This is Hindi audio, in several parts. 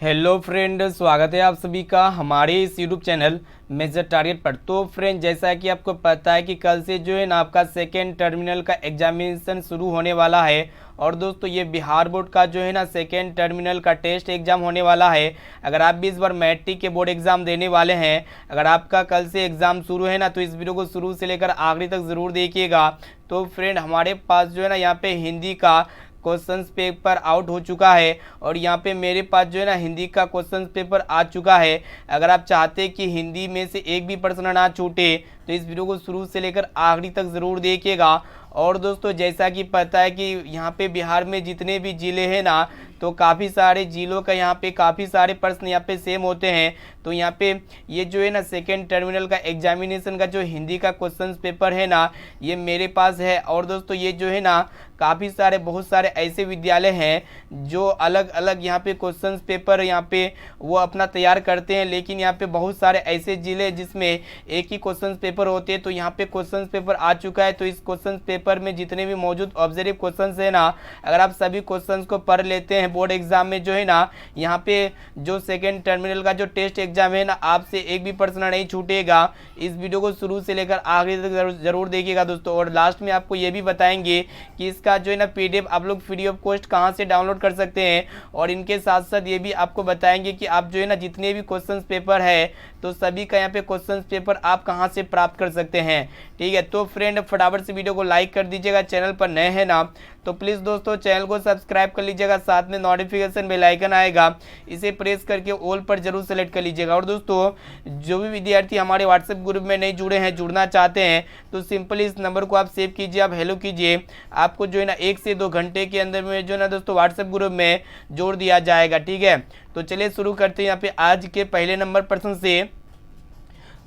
हेलो फ्रेंड, स्वागत है आप सभी का हमारे इस यूट्यूब चैनल मेजर टारगेट पर। तो फ्रेंड, जैसा कि आपको पता है कि कल से जो है ना आपका सेकेंड टर्मिनल का एग्जामिनेशन शुरू होने वाला है। और दोस्तों, ये बिहार बोर्ड का जो है ना सेकेंड टर्मिनल का टेस्ट एग्जाम होने वाला है। अगर आप भी इस बार मैट्रिक के बोर्ड एग्जाम देने वाले हैं, अगर आपका कल से एग्जाम शुरू है ना, तो इस वीडियो को शुरू से लेकर आखिरी तक ज़रूर देखिएगा। तो फ्रेंड, हमारे पास जो है ना यहाँ पे हिंदी का क्वेश्चंस पेपर आउट हो चुका है और यहाँ पे मेरे पास जो है ना हिंदी का क्वेश्चंस पेपर आ चुका है। अगर आप चाहते हैं कि हिंदी में से एक भी प्रश्न ना छूटे तो इस वीडियो को शुरू से लेकर आखिरी तक ज़रूर देखिएगा। और दोस्तों, जैसा कि पता है कि यहाँ पे बिहार में जितने भी ज़िले हैं ना, तो काफ़ी सारे ज़िलों का यहाँ पे काफ़ी सारे प्रश्न यहाँ पे सेम होते हैं। तो यहाँ पे ये जो है ना सेकेंड टर्मिनल का एग्जामिनेशन का जो हिंदी का क्वेश्चंस पेपर है ना, ये मेरे पास है। और दोस्तों, ये जो है ना काफ़ी सारे बहुत सारे ऐसे विद्यालय हैं जो अलग अलग यहाँ पे क्वेश्चंस पेपर यहाँ पे वो अपना तैयार करते हैं, लेकिन यहाँ पे बहुत सारे ऐसे ज़िले जिसमें एक ही क्वेश्चंस पेपर होते हैं। तो यहाँ पे क्वेश्चंस पेपर आ चुका है। तो इस क्वेश्चंस पेपर में जितने भी मौजूद ऑब्जर्व क्वेश्चंस है ना, अगर आप सभी क्वेश्चंस को पढ़ लेते हैं बोर्ड एग्जाम में जो है ना, यहाँ पे जो सेकेंड टर्मिनल का जो टेस्ट एग्जाम है ना, आपसे एक भी प्रश्न नहीं छूटेगा। इस वीडियो को शुरू से लेकर आखिरी तक जरूर देखिएगा दोस्तों। और लास्ट में आपको ये भी बताएंगे कि इसका जो है ना पीडीएफ आप लोग फ्री ऑफ कॉस्ट कहाँ से डाउनलोड कर सकते हैं। और इनके साथ साथ ये भी आपको बताएंगे कि आप जो है ना जितने भी क्वेश्चंस पेपर है, तो सभी का यहाँ पे क्वेश्चंस पेपर आप कहाँ से प्राप्त कर सकते हैं। ठीक है, तो फ्रेंड फटाफट से वीडियो को लाइक कर दीजिएगा। चैनल पर नए हैं ना, तो प्लीज़ दोस्तों चैनल को सब्सक्राइब कर लीजिएगा। साथ में नोटिफिकेशन बेल आइकन आएगा, इसे प्रेस करके ऑल पर जरूर सेलेक्ट कर लीजिएगा। और दोस्तों, जो भी विद्यार्थी हमारे व्हाट्सएप ग्रुप में नहीं जुड़े हैं, जुड़ना चाहते हैं, तो सिंपली इस नंबर को आप सेव कीजिए, आप हेलो कीजिए। आपको जो है ना 1 से 2 घंटे के अंदर में जो है ना दोस्तों व्हाट्सएप ग्रुप में जोड़ दिया जाएगा। ठीक है, तो चलिए शुरू करते हैं यहाँ पे आज के पहले नंबर प्रश्न से।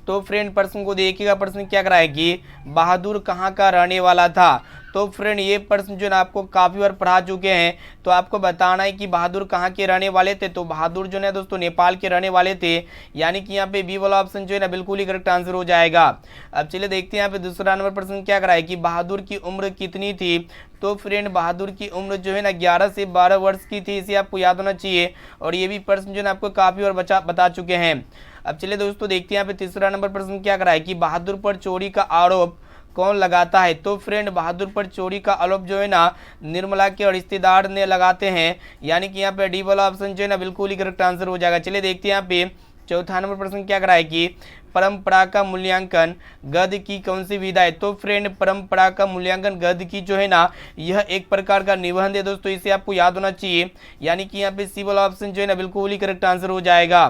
तो फ्रेंड, प्रश्न को देखिएगा। प्रश्न क्या करा है कि बहादुर कहाँ का रहने वाला था। तो फ्रेंड, ये प्रश्न जो है ना आपको काफ़ी बार पढ़ा चुके हैं। तो आपको बताना है कि बहादुर कहाँ के रहने वाले थे। तो बहादुर जो है दोस्तों नेपाल के रहने वाले थे, यानी कि यहाँ पे बी वाला ऑप्शन जो है ना बिल्कुल ही करेक्ट आंसर हो जाएगा। अब चलिए देखते हैं यहाँ पे दूसरा नंबर प्रश्न क्या करा है कि बहादुर की उम्र कितनी थी। तो फ्रेंड, बहादुर की उम्र जो है ना 11 से 12 वर्ष की थी, इसे आपको याद होना चाहिए। और ये भी प्रश्न जो है ना आपको काफ़ी बार बता चुके हैं। अब चलिए दोस्तों देखते हैं यहाँ पे तीसरा नंबर प्रश्न क्या करा है कि बहादुर पर चोरी का आरोप कौन लगाता है। तो फ्रेंड, बहादुर पर चोरी का आरोप जो है ना निर्मला के रिश्तेदार ने लगाते हैं, यानी कि यहाँ पे डी वाला ऑप्शन जो है ना बिल्कुल ही करेक्ट आंसर हो जाएगा। चलिए देखते हैं यहाँ पे चौथा नंबर प्रश्न क्या करा है कि परंपरा का मूल्यांकन गद्य की कौन सी विधा है। तो फ्रेंड, परंपरा का मूल्यांकन गद्य की जो है ना यह एक प्रकार का निबंध है दोस्तों, इसे आपको याद होना चाहिए, यानी कि यहाँ पे सी वाला ऑप्शन जो है ना बिल्कुल ही करेक्ट आंसर हो जाएगा।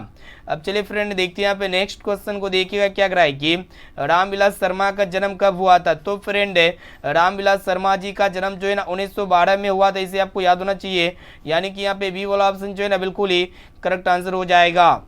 अब चलिए फ्रेंड देखते हैं यहाँ पे नेक्स्ट क्वेश्चन को देखिएगा क्या करा है कि रामविलास शर्मा का जन्म कब हुआ था। तो फ्रेंड, रामविलास शर्मा जी का जन्म जो है ना 1912 में हुआ था, इसे आपको याद होना चाहिए, यानी कि यहाँ पे बी वाला ऑप्शन जो है ना बिल्कुल ही करेक्ट आंसर हो जाएगा।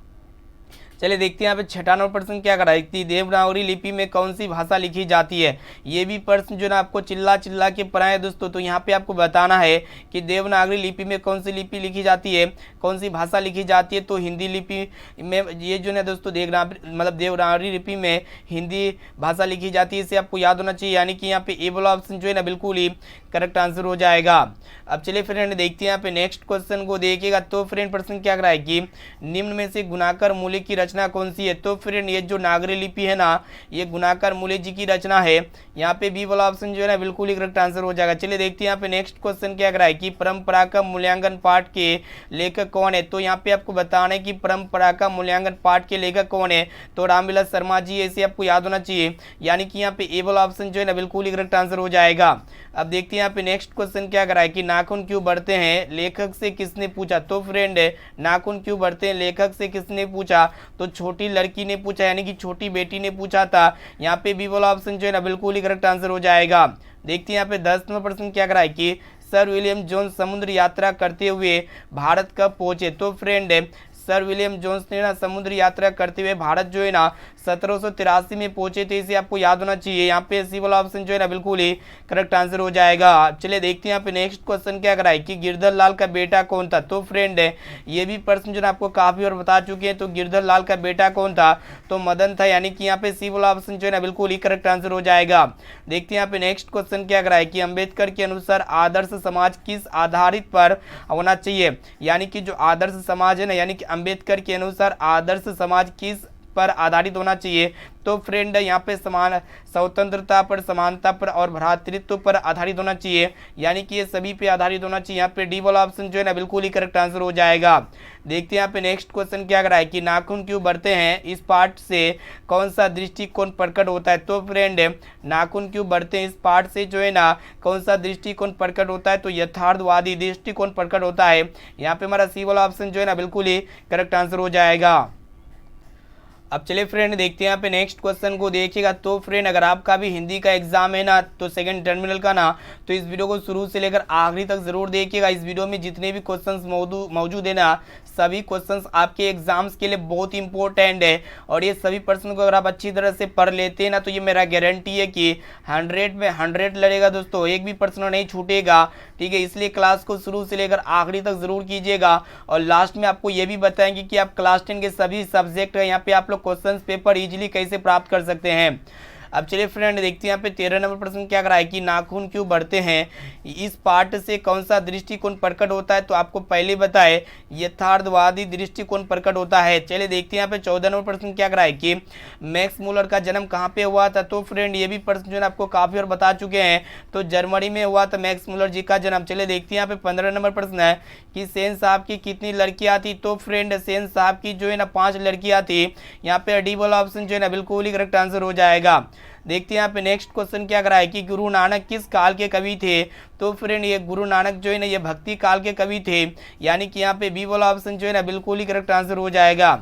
चलिए देखते हैं यहाँ पे छठा नंबर प्रश्न क्या करा है कि देवनागरी लिपि में कौन सी भाषा लिखी जाती है। ये भी प्रश्न जो ना आपको चिल्ला चिल्ला के पढ़ाए दोस्तों। तो यहाँ पे आपको बताना है कि देवनागरी लिपि में कौन सी लिपि लिखी जाती है, कौन सी भाषा लिखी जाती है। तो हिंदी लिपि में ये जो ना दोस्तों देवनागरी लिपि में हिंदी भाषा लिखी जाती है, इसे आपको याद होना चाहिए, यानी कि यहाँ पे ए वाला ऑप्शन जो है ना बिल्कुल ही करेक्ट आंसर हो जाएगा। अब चलिए फ्रेंड देखते हैं यहाँ पे नेक्स्ट क्वेश्चन को देखिएगा। तो फ्रेंड, प्रश्न क्या करा है कि निम्न में से गुणाकर मूल्य की रचना कौन सी है। तो फ्रेंड, ये जो नागरी लिपि है ना, ये गुणाकर मूल्य जी की रचना है, यहाँ पे बी वाला ऑप्शन जो है ना बिल्कुल ही करेक्ट आंसर हो जाएगा। चलिए देखते हैं यहाँ पे नेक्स्ट क्वेश्चन क्या करा है कि परंपरा का मूल्यांकन पाठ के लेखक कौन है। तो यहाँ पे आपको बताना है कि परंपरा का मूल्यांकन पाठ के लेखक कौन है। तो रामविलास शर्मा जी, ऐसे आपको याद होना चाहिए, यानी कि यहाँ पे ए वाला ऑप्शन जो है ना बिल्कुल ही करेक्ट आंसर हो जाएगा। अब देखते हैं यहाँ पे नेक्स्ट क्वेश्चन क्या करा है कि नाखून क्यों बढ़ते हैं, लेखक से किसने पूछा। तो फ्रेंड, नाखून क्यों बढ़ते हैं, लेखक से किसने पूछा। तो छोटी लड़की ने पूछा, यानी कि छोटी बेटी ने पूछा था। यहाँ पे बी वाला ऑप्शन जो है ना बिल्कुल ही करेक्ट आंसर हो जाएगा। देखते हैं यहाँ पे 10 नंबर प्रश्न क्या करा है कि सर विलियम जोन्स समुद्र यात्रा करते हुए भारत कब पहुंचे। तो फ्रेंड, सर विलियम जोन्स ने ना समुद्र यात्रा करते हुए भारत जो है ना 1783 में पहुंचे थे, इसे आपको याद होना चाहिए। यहाँ पे सी वाला ऑप्शन जो है ना बिल्कुल ही करेक्ट आंसर हो जाएगा। चलिए देखते हैं यहाँ पे नेक्स्ट क्वेश्चन क्या कराए कि गिरधर लाल का बेटा कौन था। तो फ्रेंड ये भी प्रश्न जो है आपको काफी और बता चुके हैं। तो गिरधर लाल का बेटा कौन था, तो मदन था, यानी कि यहाँ पे सी वाला ऑप्शन जो है ना बिल्कुल ही करेक्ट आंसर हो जाएगा। देखते हैं यहाँ पे नेक्स्ट क्वेश्चन क्या कराए कि अंबेडकर के अनुसार आदर्श समाज किस आधारित पर होना चाहिए, यानी कि जो आदर्श समाज है ना, यानी कि अंबेडकर के अनुसार आदर्श समाज किस पर आधारित होना चाहिए। तो फ्रेंड यहाँ पे समान स्वतंत्रता पर, समानता पर और भ्रातृत्व पर आधारित होना चाहिए, यानी कि ये सभी पे आधारित होना चाहिए। यहाँ पे डी वाला ऑप्शन जो है ना बिल्कुल ही करेक्ट आंसर हो जाएगा। देखते हैं यहाँ पे नेक्स्ट क्वेश्चन क्या कराए कि नाखून क्यों बढ़ते हैं, इस पार्ट से कौन सा दृष्टिकोण प्रकट होता है। तो फ्रेंड नाखून क्यों बढ़ते हैं, इस पार्ट से जो है ना कौन सा दृष्टिकोण प्रकट होता है, तो यथार्थवादी दृष्टिकोण प्रकट होता है। यहाँ पे हमारा सी वाला ऑप्शन जो है ना बिल्कुल ही करेक्ट आंसर हो जाएगा। अब चलिए फ्रेंड देखते हैं यहाँ पे नेक्स्ट क्वेश्चन को देखिएगा। तो फ्रेंड अगर आपका भी हिंदी का एग्जाम है ना, तो सेकंड टर्मिनल का ना, तो इस वीडियो को शुरू से लेकर आखिरी तक जरूर देखिएगा। इस वीडियो में जितने भी क्वेश्चंस मौजूद है ना, सभी क्वेश्चंस आपके एग्जाम्स के लिए बहुत इंपॉर्टेंट है। और ये सभी प्रश्न को अगर आप अच्छी तरह से पढ़ लेते हैं ना, तो ये मेरा गारंटी है कि 100 में 100 लड़ेगा दोस्तों, एक भी प्रश्न नहीं छूटेगा। ठीक है, इसलिए क्लास को शुरू से लेकर आखिरी तक जरूर कीजिएगा। और लास्ट में आपको ये भी बताएंगे कि आप क्लास 10 के सभी सब्जेक्ट यहाँ पे आप लोग क्वेश्चन पेपर इजीली कैसे प्राप्त कर सकते हैं। अब चलिए फ्रेंड देखते हैं यहाँ पे 13 नंबर प्रश्न क्या कराए कि नाखून क्यों बढ़ते हैं, इस पार्ट से कौन सा दृष्टिकोण प्रकट होता है। तो आपको पहले बताए यथार्थवादी दृष्टिकोण प्रकट होता है। चलिए देखते हैं यहाँ पे 14 नंबर प्रश्न क्या कराए कि मैक्स मूलर का जन्म कहाँ पे हुआ था। तो फ्रेंड ये भी प्रश्न जो है आपको काफी और बता चुके हैं, तो जर्मनी में हुआ था मैक्स मूलर जी का जन्म। चलिए देखते हैं यहाँ पे 15 नंबर प्रश्न है कि सेन साहब की कितनी लड़कियां थी। तो फ्रेंड सेन साहब की जो है ना 5 लड़कियां थी। यहाँ पे डी वाला ऑप्शन जो है ना बिल्कुल ही करेक्ट आंसर हो जाएगा। देखते हैं यहाँ पे नेक्स्ट क्वेश्चन क्या कराए कि गुरु नानक किस काल के कवि थे। तो फ्रेंड ये गुरु नानक जो है ना ये भक्ति काल के कवि थे, यानी कि यहाँ पे बी वाला ऑप्शन जो है ना बिल्कुल ही करेक्ट आंसर हो जाएगा।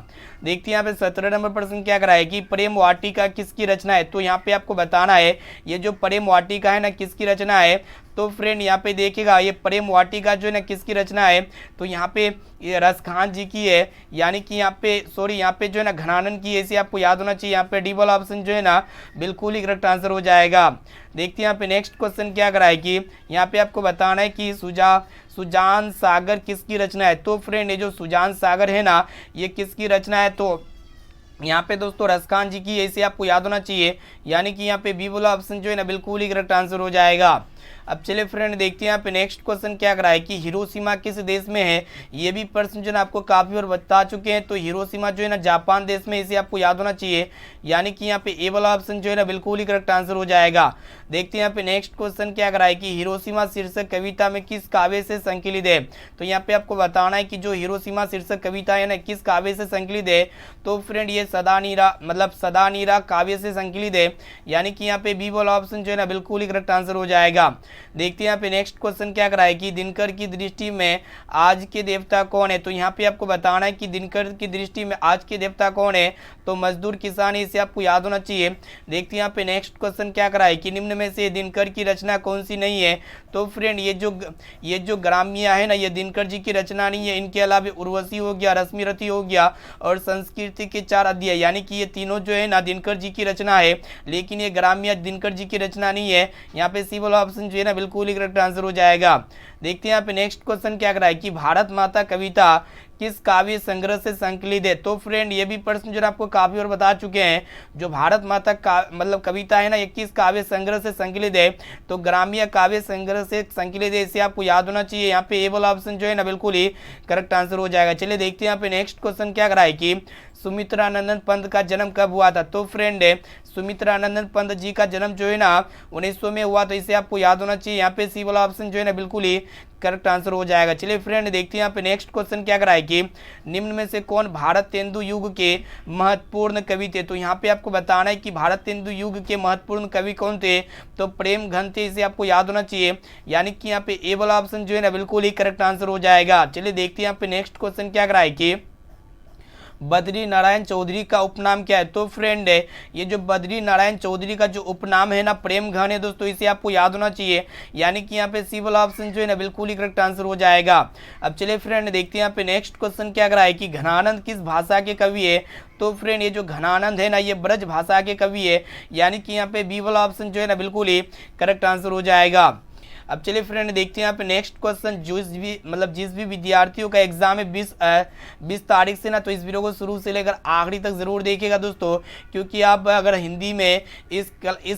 देखते हैं यहाँ पे 17 नंबर प्रश्न क्या कराए कि प्रेम वाटिका किसकी रचना है। तो यहाँ पे आपको बताना है ये जो प्रेम वाटिका है ना किसकी रचना है। तो फ्रेंड यहाँ पे देखिएगा ये प्रेम वाटिका जो है ना किसकी रचना है, तो यहाँ पे ये रसखान जी की है, यानी कि यहाँ पे यहाँ पे जो है ना घनानन की, ऐसे आपको याद होना चाहिए। यहाँ पे डी वाला ऑप्शन जो है ना बिल्कुल ही करेक्ट आंसर हो जाएगा। देखते हैं यहाँ पे नेक्स्ट क्वेश्चन क्या कराए कि यहाँ पे आपको बताना है कि सुजान सागर किसकी रचना है। तो फ्रेंड ये जो सुजान सागर है ना ये किसकी रचना है, तो यहाँ पे दोस्तों रसखान जी की, ऐसे आपको याद होना चाहिए, यानी कि यहाँ पे बी वाला ऑप्शन जो है ना बिल्कुल ही करेक्ट आंसर हो जाएगा। अब चलिए फ्रेंड देखते हैं यहाँ पे नेक्स्ट क्वेश्चन क्या कराए कि हिरोशिमा किस देश में है। ये भी प्रश्न जो है आपको काफी और बता चुके हैं। तो हिरोशिमा जो है ना जापान देश में, इसे आपको याद होना चाहिए, यानी कि यहाँ पे ए वाला ऑप्शन जो है ना बिल्कुल ही करेक्ट आंसर हो जाएगा। देखते हैं यहाँ पे नेक्स्ट क्वेश्चन क्या कराए कि हिरोशिमा शीर्षक कविता में किस काव्य से संकलित है। तो यहाँ पे आपको बताना है कि जो हिरोशिमा शीर्षक कविता है ना किस काव्य से संकलित है। तो फ्रेंड ये सदा नीरा काव्य से संकलित है, यानी कि यहाँ पे बी वाला ऑप्शन जो है ना बिल्कुल ही करेक्ट आंसर हो जाएगा। देखते हैं यहाँ पे नेक्स्ट क्वेश्चन क्या कराए कि दिनकर की दृष्टि में आज के देवता कौन है। तो यहाँ पे आपको बताना है कि दिनकर की दृष्टि में आज के देवता कौन है, तो मजदूर किसान, इसे आपको याद होना चाहिए। देखते हैं यहाँ पे नेक्स्ट क्वेश्चन क्या कराए कि निम्न में से दिनकर की रचना कौन सी नहीं है। तो फ्रेंड ये जो ग्राम्य है ना ये दिनकर जी की रचना नहीं है। इनके अलावा उर्वशी हो गया, रश्मिरथी हो गया और संस्कृति के 4 अध्याय, यानी कि ये तीनों जो है ना दिनकर जी की रचना है, लेकिन ये ग्राम्य दिनकर जी की रचना नहीं है। यहाँ पे सी वाला ऑप्शन जो है ना बिल्कुल ही करेक्ट आंसर हो जाएगा। देखते हैं यहाँ पे नेक्स्ट क्वेश्चन क्या कराए कि भारत माता कविता किस काव्य संग्रह से संकलित है। तो फ्रेंड ये भी प्रश्न जो आपको काफी और बता चुके हैं, जो भारत माता का कविता है ना ये किस काव्य संग्रह से संकलित है, तो ग्राम्य काव्य संग्रह से संकलित है, इसे आपको याद होना चाहिए। यहाँ पे ए वाला ऑप्शन जो है ना बिल्कुल ही करेक्ट आंसर हो जाएगा। चलिए देखते हैं यहाँ पे नेक्स्ट क्वेश्चन क्या कराए कि सुमित्रानंदन पंत का जन्म कब हुआ था। तो फ्रेंड सुमित्रानंदन पंत जी का जन्म जो है ना 1900 में हुआ, तो इसे आपको याद होना चाहिए। यहाँ पे सी वाला ऑप्शन जो है ना बिल्कुल ही करेक्ट आंसर हो जाएगा। चलिए फ्रेंड देखते हैं यहाँ पे नेक्स्ट क्वेश्चन क्या कराए कि निम्न में से कौन भारत तेंदु युग के महत्वपूर्ण कवि थे। तो यहाँ पे आपको बताना है कि भारत तेंदु युग के महत्वपूर्ण कवि कौन थे, तो प्रेम घन थे, इसे आपको याद होना चाहिए, यानी कि यहाँ पे ए वाला ऑप्शन जो है ना बिल्कुल ही करेक्ट आंसर हो जाएगा। चलिए देखते हैं यहाँ पे नेक्स्ट क्वेश्चन क्या कराए कि बद्री नारायण चौधरी का उपनाम क्या है? तो फ्रेंड ये जो बद्री नारायण चौधरी का जो उपनाम है ना प्रेम घन है दोस्तों, इसे आपको याद होना चाहिए। यानी कि यहाँ पे सी वाला ऑप्शन जो है ना बिल्कुल ही करेक्ट आंसर हो जाएगा। अब चलिए फ्रेंड देखते हैं यहाँ पे नेक्स्ट क्वेश्चन क्या कर रहा है कि घनानंद किस भाषा के कवि है? तो फ्रेंड ये जो घनानंद है ना ये ब्रज भाषा के कवि है। यानी कि यहाँ पे बी वाला ऑप्शन जो है ना बिल्कुल ही करेक्ट आंसर हो जाएगा। अब चलिए फ्रेंड देखते हैं यहाँ पे नेक्स्ट क्वेश्चन, जिस भी विद्यार्थियों का एग्जाम है 20 तारीख से ना, तो इस वीडियो को शुरू से लेकर आखिरी तक जरूर देखिएगा दोस्तों, क्योंकि आप अगर हिंदी में इस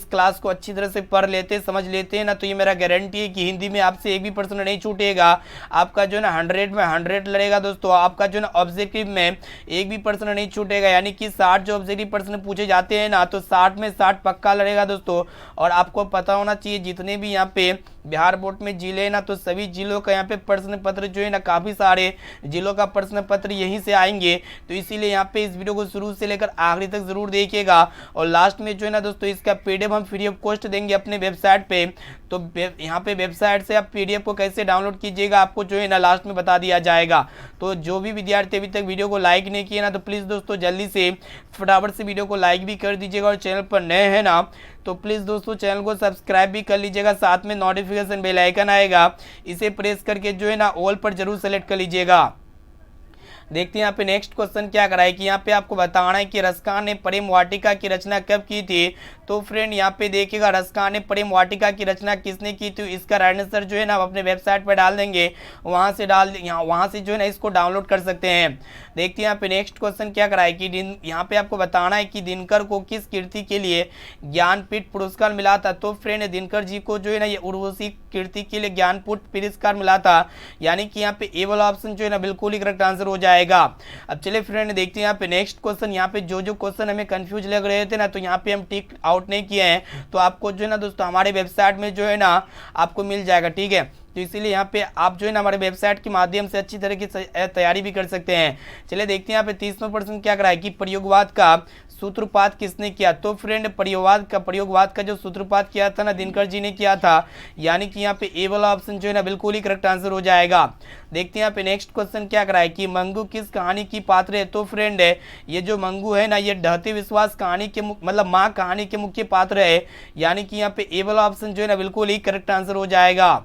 क्लास को अच्छी तरह से पढ़ लेते समझ लेते हैं ना, तो ये मेरा गारंटी है कि हिंदी में आपसे एक भी प्रश्न नहीं छूटेगा। आपका जो है ना 100 में 100 लड़ेगा दोस्तों। आपका जो है ना ऑब्जेक्टिव में एक भी प्रश्न नहीं छूटेगा, यानी कि 60 जो ऑब्जेक्टिव प्रश्न पूछे जाते हैं ना, तो 60 में 60 पक्का लड़ेगा दोस्तों। और आपको पता होना चाहिए जितने भी यहाँ पे बिहार बोर्ड में जिले ना, तो सभी जिलों का यहाँ पे प्रश्न पत्र जो है ना, काफ़ी सारे जिलों का प्रश्न पत्र यहीं से आएंगे। तो इसीलिए यहाँ पे इस वीडियो को शुरू से लेकर आखिरी तक जरूर देखिएगा। और लास्ट में जो है ना दोस्तों इसका पीडीएफ हम फ्री ऑफ कॉस्ट देंगे अपने वेबसाइट पे। तो यहाँ पे वेबसाइट से आप पीडीएफ को कैसे डाउनलोड कीजिएगा आपको जो है ना लास्ट में बता दिया जाएगा। तो जो भी विद्यार्थी अभी तक वीडियो को लाइक नहीं किए ना, तो प्लीज़ दोस्तों जल्दी से फटाफट से वीडियो को लाइक भी कर दीजिएगा। और चैनल पर नए हैं ना, तो प्लीज़ दोस्तों चैनल को सब्सक्राइब भी कर लीजिएगा। साथ में नोटिफिकेशन बेल आइकन आएगा, इसे प्रेस करके जो है ना ऑल पर जरूर सेलेक्ट कर लीजिएगा। देखते हैं यहाँ पे नेक्स्ट क्वेश्चन क्या करा है कि यहाँ पे आपको बताना है कि रसकान ने प्रेम वाटिका की रचना कब की थी? तो फ्रेंड यहाँ पे देखिएगा रसकान ने प्रेम वाटिका की रचना किसने की थी, इसका राइट आंसर जो है ना अपने वेबसाइट पर डाल देंगे, वहाँ से जो है ना इसको डाउनलोड कर सकते हैं। देखते हैं यहाँ पे नेक्स्ट क्वेश्चन क्या करा है कि यहाँ पे आपको बताना है कि दिनकर को किस कीर्ति के लिए ज्ञानपीठ पुरस्कार मिला था? तो फ्रेंड दिनकर जी को जो है ना ये उर्वशी कीर्ति के लिए ज्ञानपीठ पुरस्कार मिला था। यानी कि यहाँ पे ए वाला ऑप्शन जो है ना बिल्कुल ही करेक्ट आंसर हो जाएगा। अब चलिए फ्रेंड देखते हैं यहाँ पे नेक्स्ट क्वेश्चन। यहाँ पे जो क्वेश्चन हमें कंफ्यूज लग रहे थे ना, तो यहाँ पे हम टिक आउट नहीं किए हैं, तो आपको जो है ना दोस्तों हमारे वेबसाइट में जो है ना आपको मिल जाएगा, ठीक है। तो इसीलिए यहाँ पे आप जो है ना हमारे वेबसाइट के माध्यम से अच्छी तरह की तैयारी भी कर सकते हैं। चलिए देखते हैं यहाँ पे 30वां प्रश्न क्या करा है कि प्रयोगवाद का सूत्रपात किसने किया? तो फ्रेंड प्रयोगवाद का जो सूत्रपात किया था ना दिनकर जी ने किया था। यानी कि यहाँ पे ए वाला ऑप्शन जो है ना बिल्कुल ही करेक्ट आंसर हो जाएगा। देखते हैं यहाँ पे नेक्स्ट क्वेश्चन क्या करा है कि मंगू किस कहानी की पात्र है? तो फ्रेंड ये जो मंगू है ना ये ढहते विश्वास कहानी के मतलब माँ कहानी के मुख्य पात्र है। यानी कि यहाँ पे ए वाला ऑप्शन जो है ना बिल्कुल ही करेक्ट आंसर हो जाएगा।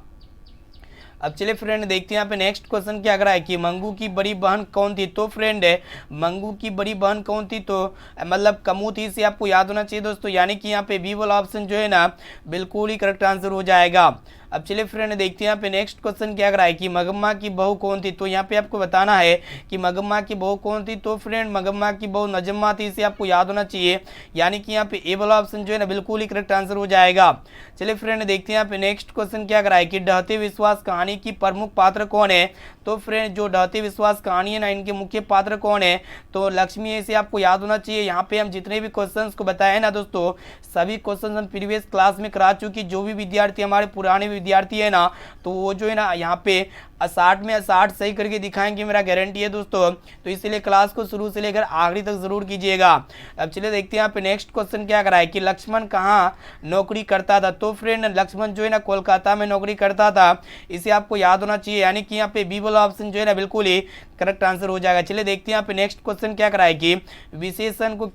अब चलिए फ्रेंड देखते हैं यहाँ पे नेक्स्ट क्वेश्चन क्या कर रहा है कि मंगू की बड़ी बहन कौन थी? तो फ्रेंड मंगू की बड़ी बहन कौन थी? तो मतलब कमू थी, इसे आपको याद होना चाहिए दोस्तों। यानी कि यहाँ पे बी वाला ऑप्शन जो है ना बिल्कुल ही करेक्ट आंसर हो जाएगा। अब चलिए फ्रेंड देखते हैं यहाँ पे नेक्स्ट क्वेश्चन क्या कर रहा है कि मगम्मा की बहू कौन थी? तो यहाँ पे आपको बताना है कि मगम्मा की बहू कौन थी। तो फ्रेंड मगम्मा की बहू नजम्मा थी, इसे आपको याद होना चाहिए। यानी कि यहाँ पे ए वाला ऑप्शन जो है ना बिल्कुल ही करेक्ट आंसर हो जाएगा। चलिए फ्रेंड देखते हैं यहाँ पे नेक्स्ट क्वेश्चन क्या कर रहा है कि ढहते विश्वास कहानी की प्रमुख पात्र कौन है? तो फ्रेंड जो ढहते विश्वास कहानी है ना इनके मुख्य पात्र कौन है? तो लक्ष्मी है, इसे आपको याद होना चाहिए। यहाँ पे हम जितने भी क्वेश्चंस को बताए ना दोस्तों, सभी क्वेश्चंस हम प्रीवियस क्लास में करा चुकी। जो भी विद्यार्थी हमारे पुराने विद्यार्थी है ना, तो वो जो है ना यहाँ पे 60 में 60 सही करके दिखाएंगे, मेरा गारंटी है दोस्तों। तो इसीलिए क्लास को शुरू से लेकर आखिरी तक जरूर कीजिएगा। अब चलिए देखते हैं यहाँ पे नेक्स्ट क्वेश्चन क्या करा है कि लक्ष्मण कहाँ नौकरी करता था? तो फ्रेंड लक्ष्मण जो है ना कोलकाता में नौकरी करता था, इसे आपको याद होना चाहिए। यानी कि यहाँ पे बी वाला ऑप्शन जो है ना बिल्कुल ही करेक्ट आंसर हो जाएगा। चलिए देखते हैं यहाँ पे नेक्स्ट क्वेश्चन क्या करा है कि विशेषण को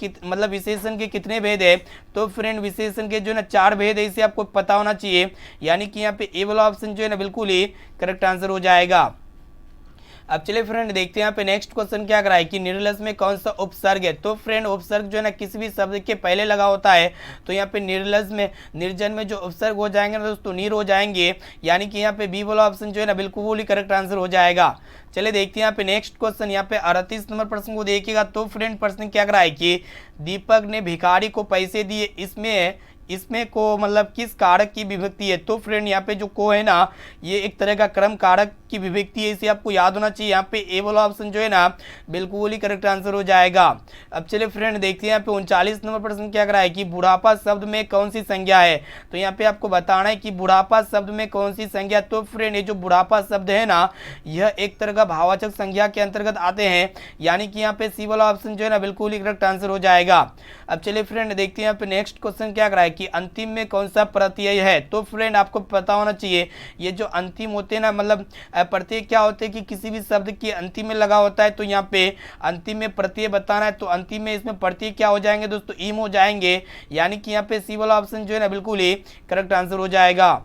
विशेषण के कितने भेद है? तो फ्रेंड विशेषण के जो है ना 4 भेद है, इसे आपको पता होना चाहिए। यानी कि यहाँ पे ए वाला ऑप्शन जो है ना बिल्कुल ही करेक्ट आंसर हो जाएगा। अब चलिए फ्रेंड देखते हैं यहाँ पे नेक्स्ट क्वेश्चन क्या करा है कि निर्लज में कौन सा उपसर्ग है? तो फ्रेंड उपसर्ग जो है ना किसी भी शब्द के पहले लगा होता है। तो यहाँ पे निर्लज में निर्जन में जो उपसर्ग हो जाएंगे ना दोस्तों नीर हो जाएंगे। यानी कि यहाँ पे बी वाला ऑप्शन जो है ना बिल्कुल ही करेक्ट आंसर हो जाएगा। चलिए देखते हैं यहाँ पे नेक्स्ट क्वेश्चन। यहाँ पे 38 नंबर प्रश्न को देखिएगा। तो फ्रेंड प्रश्न क्या करा है कि दीपक ने भिखारी को पैसे दिए, इसमें को मतलब किस कारक की विभक्ति है? तो फ्रेंड यहाँ पे जो को है ना ये एक तरह का क्रम कारक की विभक्ति है, इसे आपको याद होना चाहिए। यहाँ पे ए वाला ऑप्शन जो है ना बिल्कुल ही करेक्ट आंसर हो जाएगा। अब चलिए फ्रेंड देखते हैं यहाँ पे 39 नंबर प्रश्न क्या करा है कि बुढ़ापा शब्द में कौन सी संज्ञा है? तो यहाँ पे आपको बताना है कि बुढ़ापा शब्द में कौन सी संज्ञा। तो फ्रेंड ये जो बुढ़ापा शब्द है ना यह एक तरह का भाववाचक संज्ञा के अंतर्गत आते हैं। यानी कि यहाँ पे सी वाला ऑप्शन जो है ना बिल्कुल ही करेक्ट आंसर हो जाएगा। अब चलिए फ्रेंड देखते हैं यहाँ पे नेक्स्ट क्वेश्चन क्या करा है कि अंतिम में कौन सा प्रत्यय है। तो फ्रेंड आपको पता होना चाहिए ये जो अंतिम होते हैं ना, मतलब प्रत्यय क्या होते हैं कि किसी भी शब्द के अंतिम में लगा होता है। तो यहाँ पे अंतिम में प्रत्यय बताना है तो अंतिम में इसमें प्रत्यय क्या हो जाएंगे दोस्तों, ईम हो जाएंगे। यानी कि यहाँ पे सी वाला ऑप्शन जो है ना बिल्कुल ही करेक्ट आंसर हो जाएगा।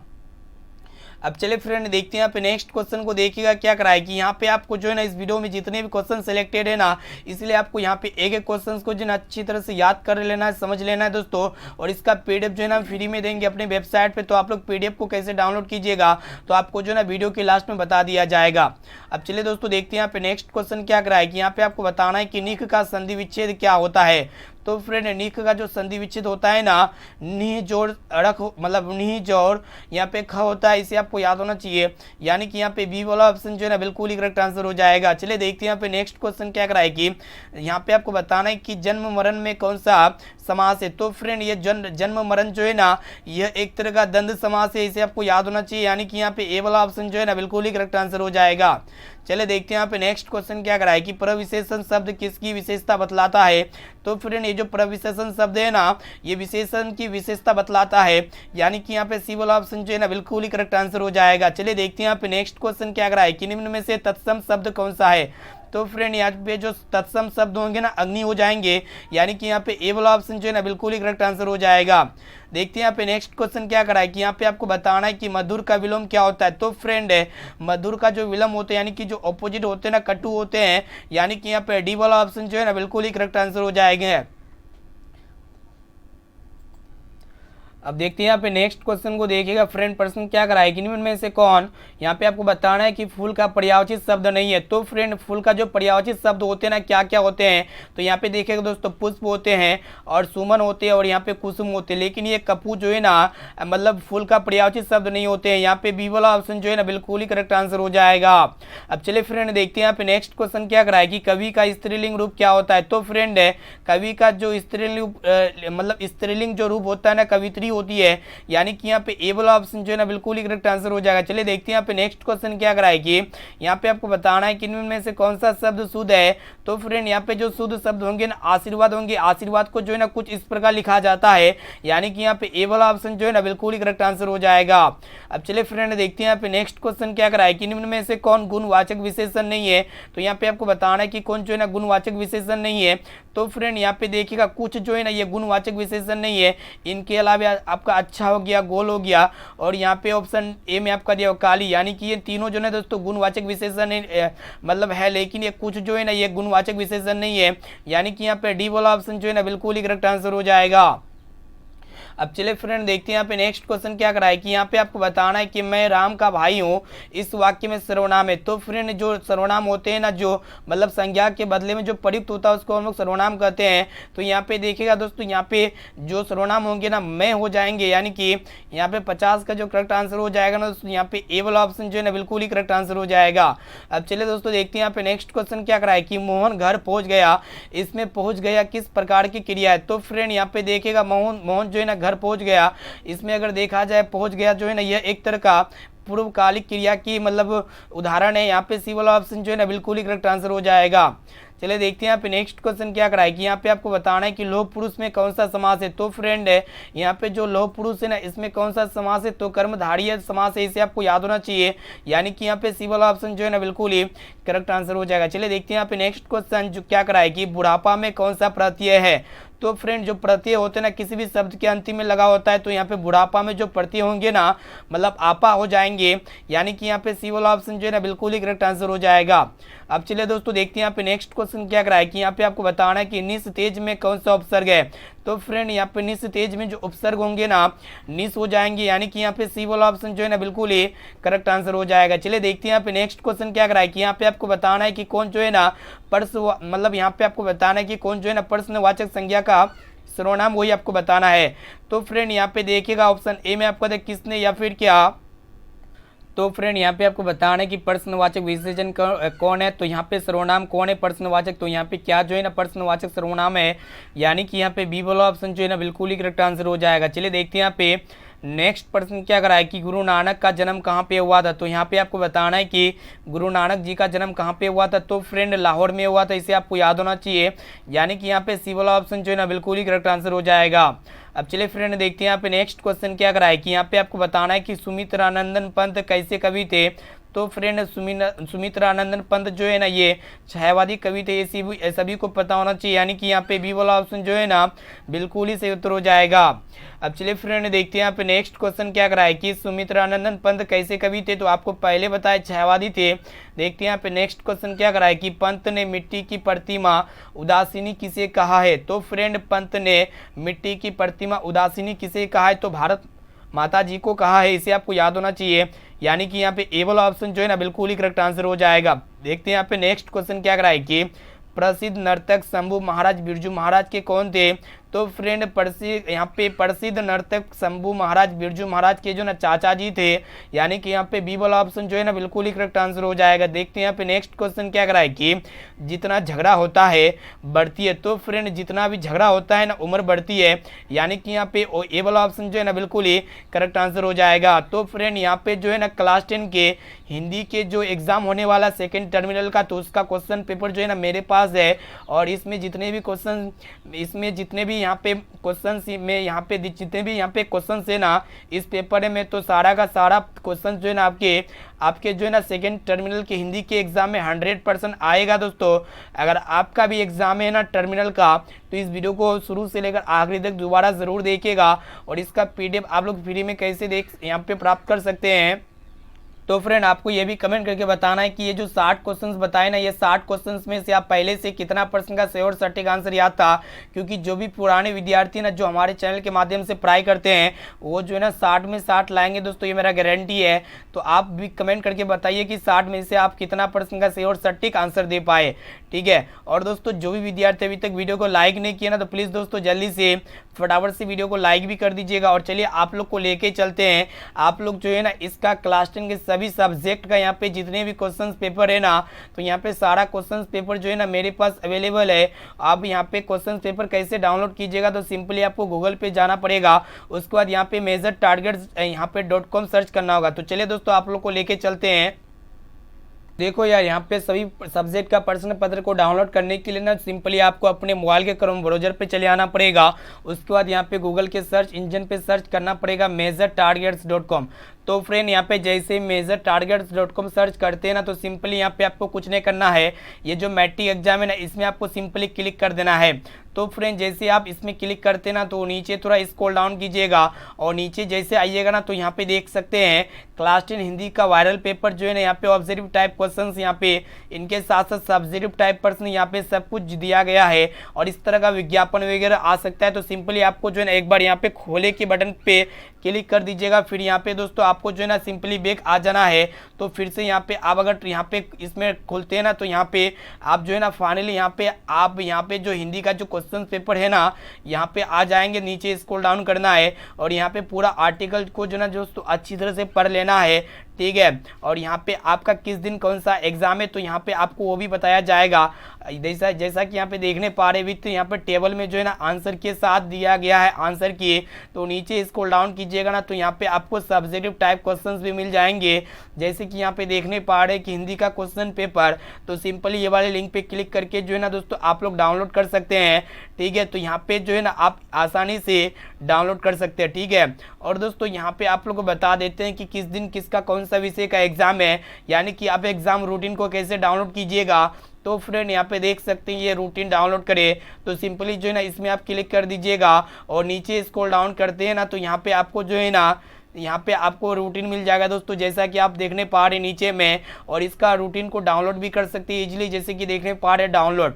अब चलिए फ्रेंड देखते हैं यहाँ पे नेक्स्ट क्वेश्चन को। देखिएगा क्या करा है कि यहाँ पे आपको जो है ना इस वीडियो में जितने भी क्वेश्चन सिलेक्टेड है ना, इसलिए आपको यहाँ पे एक एक क्वेश्चन को जो है ना अच्छी तरह से याद कर लेना है, समझ लेना है दोस्तों। और इसका पीडीएफ जो है ना फ्री में देंगे अपने वेबसाइट पे, तो आप लोग पीडीएफ को कैसे डाउनलोड कीजिएगा तो आपको जो है ना वीडियो के लास्ट में बता दिया जाएगा। अब चलिए दोस्तों देखते हैं यहाँ पे नेक्स्ट क्वेश्चन क्या करा है कि यहाँ पे आपको बताना है कि निख का संधि विच्छेद क्या होता है। तो फ्रेंड निख का जो संधि विच्छेद होता है ना, नी जोड़ अड़क मतलब नी जोड़ यहाँ पे ख होता है, इसे आपको याद होना चाहिए। यानी कि यहाँ पे बी वाला ऑप्शन जो है ना बिल्कुल ही करेक्ट आंसर हो जाएगा। चलिए देखते हैं यहाँ पे नेक्स्ट क्वेश्चन क्या कराए कि यहाँ पे आपको बताना है कि जन्म मरण में कौन सा समास है। तो फ्रेंड ये जन्म मरण जो है ना यह एक तरह का द्वंद्व समास है, इसे आपको याद होना चाहिए। यानी कि यहाँ पे ए वाला ऑप्शन जो है ना बिल्कुल ही करेक्ट आंसर हो जाएगा। चलिए देखते हैं यहाँ पे नेक्स्ट क्वेश्चन क्या कराए कि प्रविशेषण शब्द किसकी विशेषता बतलाता है। तो फ्रेंड ये जो प्रविशेषण शब्द है ना ये विशेषण की विशेषता बतलाता है। यानी कि यहाँ पे सी वाला ऑप्शन जो है ना बिल्कुल ही करेक्ट आंसर हो जाएगा। चलिए देखते हैं यहाँ पे नेक्स्ट क्वेश्चन क्या कराए कि निम्न में से तत्सम शब्द कौन सा है। तो फ्रेंड यहाँ पे जो तत्सम शब्द होंगे ना अग्नि हो जाएंगे। यानी कि यहाँ पे ए वाला ऑप्शन जो है ना बिल्कुल ही करेक्ट आंसर हो जाएगा। देखते हैं यहाँ पे नेक्स्ट क्वेश्चन क्या कराए कि यहाँ पे आपको बताना है कि मधुर का विलोम क्या होता है। तो फ्रेंड मधुर का जो विलोम होते हैं यानी कि जो ऑपोजिट होते हैं ना कटु होते हैं। यानी कि यहाँ पे डी वाला ऑप्शन जो है ना बिल्कुल ही करेक्ट आंसर हो जाएंगे। अब देखते हैं यहाँ पे नेक्स्ट क्वेश्चन को। देखिएगा फ्रेंड प्रश्न क्या कराए कि निम्न में से कौन, यहाँ पे आपको बताना है कि फूल का पर्यायवाची शब्द नहीं है। तो फ्रेंड फूल का जो पर्यायवाची शब्द होते हैं ना क्या क्या होते हैं। तो यहाँ पे देखिएगा दोस्तों पुष्प होते हैं और सुमन होते हैं और यहाँ पे कुसुम होते हैं। लेकिन ये कपू जो है ना मतलब फूल का पर्यायवाची शब्द नहीं होते हैं। यहाँ पे बी वाला ऑप्शन जो है ना बिल्कुल ही करेक्ट आंसर हो जाएगा। अब चलिए फ्रेंड देखते हैं यहाँ पे नेक्स्ट क्वेश्चन क्या कराए कि कवि का स्त्रीलिंग रूप क्या होता है। तो फ्रेंड कवि का जो स्त्रीलिंग मतलब स्त्रीलिंग जो रूप होता है ना कवित्री होती है। यानी कि यहाँ पे ए वाला ऑप्शन जो है ना बिल्कुल ही करेक्ट आंसर हो जाएगा। चलिए देखते हैं यहाँ पे नेक्स्ट क्वेश्चन क्या कराए कि यहाँ पे आपको बताना है कि इनमें में से कौन सा शब्द शुद्ध है। तो फ्रेंड यहाँ पे जो शुद्ध शब्द होंगे ना आशीर्वाद होंगे। आशीर्वाद को जो है ना कुछ इस प्रकार लिखा जाता है। यानी कि यहाँ पे ए वाला ऑप्शन जो है ना बिल्कुल ही करेक्ट आंसर हो जाएगा। अब चलिए फ्रेंड देखते हैं यहाँ पे नेक्स्ट क्वेश्चन क्या कराए कि निम्न में से कौन गुणवाचक विशेषण नहीं है। तो यहाँ पे आपको बताना है कि कौन जो है ना गुणवाचक विशेषण नहीं है। तो फ्रेंड यहाँ पे देखिएगा कुछ जो है ना ये गुणवाचक विशेषण नहीं है। इनके अलावा आपका अच्छा हो गया, गोल हो गया और यहाँ पे ऑप्शन ए में आपका दिया काली। यानी कि ये तीनों जो है दोस्तों गुणवाचक विशेषण मतलब है, लेकिन ये कुछ जो है ना ये गुणवाचक विशेषण नहीं है। यानी कि यहाँ पे डी वाला ऑप्शन जो है ना बिल्कुल ही करेक्ट आंसर हो जाएगा। अब चलिए फ्रेंड देखते हैं यहाँ पे नेक्स्ट क्वेश्चन क्या कराए कि यहाँ पे आपको बताना है कि मैं राम का भाई हूँ, इस वाक्य में सर्वनाम है। तो फ्रेंड जो सर्वनाम होते हैं ना जो मतलब संज्ञा के बदले में जो प्रयुक्त होता है उसको हम लोग सर्वनाम कहते हैं। तो यहाँ पे देखिएगा दोस्तों यहाँ पे जो सर्वनाम होंगे ना मैं हो जाएंगे। यानी कि यहाँ पे 50 का जो करेक्ट आंसर हो जाएगा ना दोस्तों यहाँ पे ए वाला ऑप्शन जो है ना बिल्कुल ही करेक्ट आंसर हो जाएगा। अब चलिए दोस्तों देखते हैं यहाँ पे नेक्स्ट क्वेश्चन क्या कराए कि मोहन घर पहुँच गया, इसमें पहुँच गया किस प्रकार की क्रिया है। तो फ्रेंड यहाँ पे देखिएगा मोहन जो है ना घर पहुंच गया, इसमें अगर देखा जाए पहुंच गया जो है ना यह एक तरह का पूर्वकालिक क्रिया की मतलब उदाहरण है। यहाँ पे सी वाला ऑप्शन जो है ना बिल्कुल ही करेक्ट आंसर हो जाएगा। चलिए देखते हैं यहाँ पे नेक्स्ट क्वेश्चन क्या कराए कि यहाँ पे आपको बताना है कि लोह पुरुष में कौन सा समास है। तो फ्रेंड यहाँ पे जो लोह पुरुष है ना इसमें कौन सा समास है। तो कर्मधारय समास है, इसे आपको याद होना चाहिए। यानी कि यहाँ पे सी वाला ऑप्शन जो है ना बिल्कुल ही करेक्ट आंसर हो जाएगा। चलिए देखते हैं यहाँ पे नेक्स्ट क्वेश्चन जो क्या कराए कि बुढ़ापा में कौन सा प्रत्यय है। तो फ्रेंड जो प्रत्यय होते हैं ना किसी भी शब्द के अंतिम में लगा होता है। तो यहाँ पे बुढ़ापा में जो प्रत्यय होंगे ना मतलब आपा हो जाएंगे। यानी कि यहाँ पे सी वाला ऑप्शन जो है ना बिल्कुल ही करेक्ट आंसर हो जाएगा। अब चलिए दोस्तों देखते हैं यहाँ पे नेक्स्ट क्वेश्चन क्या कराए कि यहाँ पे आपको बताना है कि निस तेज में कौन सा उपसर्ग है। तो फ्रेंड यहाँ पे निस तेज में जो उपसर्ग होंगे ना निस हो जाएंगे। यानी कि यहाँ पे सी वाला ऑप्शन जो है ना बिल्कुल ही करेक्ट आंसर हो जाएगा। चलिए देखते हैं यहाँ पे नेक्स्ट क्वेश्चन क्या कराए कि यहाँ पे आपको बताना है कि कौन जो है ना मतलब यहाँ पे आपको बताना है कि कौन जो है ना प्रश्नवाचक संज्ञा का सर्वनाम वही आपको बताना है। तो फ्रेंड यहाँ पे देखिएगा ऑप्शन ए में आपको किसने या फिर क्या। तो फ्रेंड यहाँ पे आपको बताना है कि प्रश्नवाचक विशेषण कौन है। तो यहाँ पे सर्वनाम कौन है प्रश्नवाचक। तो यहाँ पे क्या जो है ना प्रश्नवाचक सर्वनाम है। यानी कि यहाँ पे बी वाला ऑप्शन जो है ना बिल्कुल ही करेक्ट आंसर हो जाएगा। चलिए देखते हैं यहाँ पे नेक्स्ट प्रश्न क्या करा है कि गुरु नानक का जन्म कहाँ पे हुआ था। तो यहाँ पे आपको बताना है कि गुरु नानक जी का जन्म कहाँ पे हुआ था। तो फ्रेंड लाहौर में हुआ था, इसे आपको याद होना चाहिए। यानी कि यहाँ पे सी वाला ऑप्शन जो है ना बिल्कुल ही करेक्ट आंसर हो जाएगा। अब चलिए फ्रेंड देखते हैं यहाँ पे नेक्स्ट क्वेश्चन क्या करा है कि यहाँ पे आपको बताना है कि सुमित्रानंदन पंत कैसे कवि थे। तो फ्रेंड सुमित्रानंदन पंत जो है ना ये छायावादी कवि थे, ये सभी को पता होना चाहिए। यानी कि यहाँ पे बी वाला ऑप्शन जो है ना बिल्कुल ही सही उत्तर हो जाएगा। अब चलिए फ्रेंड देखते हैं यहाँ पे नेक्स्ट क्वेश्चन क्या करा है कि सुमित्रानंदन पंत कैसे कवि थे। तो आपको पहले बताया छायावादी थे। देखते हैं यहाँ पे नेक्स्ट क्वेश्चन क्या करा है कि पंत ने मिट्टी की प्रतिमा उदासीनी किसे कहा है। तो फ्रेंड पंत ने मिट्टी की प्रतिमा उदासीनी किसे कहा है। तो भारत माता जी को कहा है, इसे आपको याद होना चाहिए। यानी कि यहाँ पे ए वाला ऑप्शन जो है ना बिल्कुल ही करेक्ट आंसर हो जाएगा। देखते हैं यहाँ पे नेक्स्ट क्वेश्चन क्या करा है कि प्रसिद्ध नर्तक शंभू महाराज बिरजू महाराज के कौन थे। तो फ्रेंड प्रसिद्ध नर्तक शंभू महाराज बिरजू महाराज के जो ना चाचा जी थे। यानी कि यहाँ पे बी वाला ऑप्शन जो है ना बिल्कुल ही करेक्ट आंसर हो जाएगा। देखते हैं यहाँ पे नेक्स्ट क्वेश्चन क्या करा है कि जितना झगड़ा होता है बढ़ती है। तो फ्रेंड जितना भी झगड़ा होता है ना उम्र बढ़ती है। यानी कि यहाँ पे ए वाला ऑप्शन जो है ना बिल्कुल ही करेक्ट आंसर हो जाएगा। तो फ्रेंड यहाँ पे जो है ना क्लास 10 के हिंदी के जो एग्जाम होने वाला सेकेंड टर्मिनल का, तो उसका क्वेश्चन पेपर जो है ना मेरे पास है। और इसमें जितने भी क्वेश्चन यहाँ पे क्वेश्चन है ना इस पेपर में, तो सारा का सारा क्वेश्चन जो है ना आपके जो है ना सेकेंड टर्मिनल के हिंदी के एग्जाम में 100% आएगा। दोस्तों अगर आपका भी एग्जाम है ना टर्मिनल का, तो इस वीडियो को शुरू से लेकर आखिरी तक दोबारा ज़रूर देखिएगा। और इसका PDF आप लोग फ्री में कैसे यहाँ पे प्राप्त कर सकते हैं। तो फ्रेंड आपको ये भी कमेंट करके बताना है कि ये जो 60 क्वेश्चंस बताए ना, ये 60 क्वेश्चंस में से आप पहले से कितना % का सही और सटीक आंसर याद था। क्योंकि जो भी पुराने विद्यार्थी ना जो हमारे चैनल के माध्यम से पढ़ाई करते हैं, वो जो है ना 60 में 60 लाएंगे दोस्तों, ये मेरा गारंटी है। तो आप भी कमेंट करके बताइए कि 60 में से आप कितना % का सही और सटीक आंसर दे पाए, ठीक है। और दोस्तों जो भी विद्यार्थी अभी तक वीडियो को लाइक नहीं किया ना, तो प्लीज़ दोस्तों जल्दी से फटाफट से वीडियो को लाइक भी कर दीजिएगा। और चलिए आप लोग को लेके चलते हैं। आप लोग जो है ना इसका क्लास 10 के सभी सब्जेक्ट का यहाँ पे जितने भी क्वेश्चन पेपर है ना, तो यहाँ पे सारा क्वेश्चन पेपर जो है ना मेरे पास अवेलेबल है। आप यहाँ पे क्वेश्चन पेपर कैसे डाउनलोड कीजिएगा, तो सिंपली आपको गूगल पे जाना पड़ेगा। उसके बाद यहाँ पे मेजर टारगेट्स यहाँ पे .com सर्च करना होगा। तो चलिए दोस्तों आप लोग को लेके चलते हैं। देखो यार यहाँ पे सभी सब्जेक्ट का प्रश्न पत्र को डाउनलोड करने के लिए ना सिंपली आपको अपने मोबाइल के क्रोम ब्राउजर पे चले आना पड़ेगा। उसके बाद यहाँ पे गूगल के सर्च इंजन पे सर्च करना पड़ेगा measuretargets.com। तो फ्रेंड यहाँ पे जैसे measuretargets.com सर्च करते हैं ना, तो सिंपली यहाँ पे आपको कुछ नहीं करना है। ये जो मैट्रिक एग्जाम है ना, इसमें आपको सिंपली क्लिक कर देना है। तो फ्रेंड जैसे आप इसमें क्लिक करते हैं ना, तो नीचे थोड़ा स्क्रॉल डाउन कीजिएगा और नीचे जैसे आइएगा ना, तो यहाँ पे देख सकते हैं क्लास 10 हिंदी का वायरल पेपर जो है ना, यहाँ पे ऑब्जेक्टिव टाइप क्वेश्चंस यहाँ पे इनके साथ साथ सब्जेक्टिव टाइप प्रश्न यहाँ पे सब कुछ दिया गया है। और इस तरह का विज्ञापन वगैरह आ सकता है। तो सिंपली आपको जो है ना एक बार यहाँ पे खोले के बटन पे क्लिक कर दीजिएगा। फिर यहाँ पे दोस्तों आपको जो है ना सिंपली बैक आ जाना है। तो फिर से यहाँ पे आप अगर यहाँ पे इसमें खोलते हैं ना, तो यहाँ पे आप जो है ना फाइनली यहाँ पे जो हिंदी का जो क्वेश्चन पेपर है ना, यहाँ पे आ जाएंगे। नीचे स्क्रॉल डाउन करना है और यहाँ पे पूरा आर्टिकल को जो ना दोस्तों अच्छी तरह से पढ़ लेना है, ठीक है। और यहाँ पे आपका किस दिन कौन सा एग्जाम है, तो यहाँ पे आपको वो भी बताया जाएगा। जैसा कि यहाँ पे देखने पा रहे भी, तो यहाँ पे टेबल में जो है ना आंसर के साथ दिया गया है आंसर की। तो नीचे स्क्रॉल डाउन कीजिएगा ना, तो यहाँ पे आपको सब्जेक्टिव टाइप क्वेश्चंस भी मिल जाएंगे। जैसे कि यहाँ पे देखने पा रहे कि हिंदी का क्वेश्चन पेपर, तो सिंपली ये वाले लिंक पे क्लिक करके जो है ना दोस्तों आप लोग डाउनलोड कर सकते हैं, ठीक है। तो यहाँ पे जो है ना आप आसानी से डाउनलोड कर सकते हैं, ठीक है। और दोस्तों यहाँ पे आप लोग को बता देते हैं कि किस दिन किसका कौन सा विषय का एग्जाम है, यानी कि आप एग्जाम रूटीन को कैसे डाउनलोड कीजिएगा। तो फ्रेंड यहाँ पे देख सकते हैं ये रूटीन डाउनलोड करें, तो सिंपली जो है ना इसमें आप क्लिक कर दीजिएगा और नीचे स्क्रॉल डाउन करते हैं ना, तो यहाँ पे आपको जो है ना यहाँ पे आपको रूटीन मिल जाएगा दोस्तों, जैसा कि आप देखने पा रहे नीचे में। और इसका रूटीन को डाउनलोड भी कर सकते हैं इजीली, जैसे कि देखने पा रहे डाउनलोड।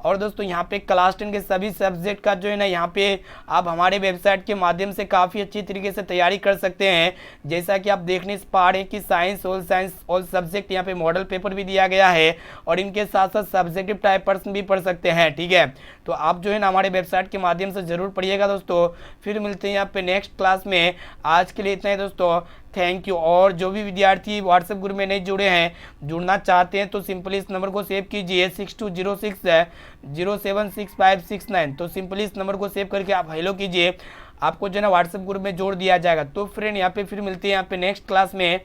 और दोस्तों यहाँ पे क्लास 10 के सभी सब्जेक्ट का जो है ना यहाँ पे आप हमारे वेबसाइट के माध्यम से काफ़ी अच्छी तरीके से तैयारी कर सकते हैं। जैसा कि आप देखने पा रहे हैं कि साइंस ऑल सब्जेक्ट यहाँ पे मॉडल पेपर भी दिया गया है और इनके साथ साथ सब्जेक्टिव टाइप प्रश्न भी पढ़ सकते हैं, ठीक है। तो आप जो है ना हमारे वेबसाइट के माध्यम से ज़रूर पढ़िएगा दोस्तों। फिर मिलते हैं यहाँ पे नेक्स्ट क्लास में। आज के लिए इतना ही दोस्तों, थैंक यू। और जो भी विद्यार्थी व्हाट्सएप ग्रुप में नहीं जुड़े हैं, जुड़ना चाहते हैं, तो सिंपली इस नंबर को सेव कीजिए 6206 076569। तो सिंपली इस नंबर को सेव करके आप हेलो कीजिए। आपको जो है ना व्हाट्सएप ग्रुप में जोड़ दिया जाएगा। तो फ्रेंड यहाँ पे फिर मिलते हैं यहाँ पे नेक्स्ट क्लास में।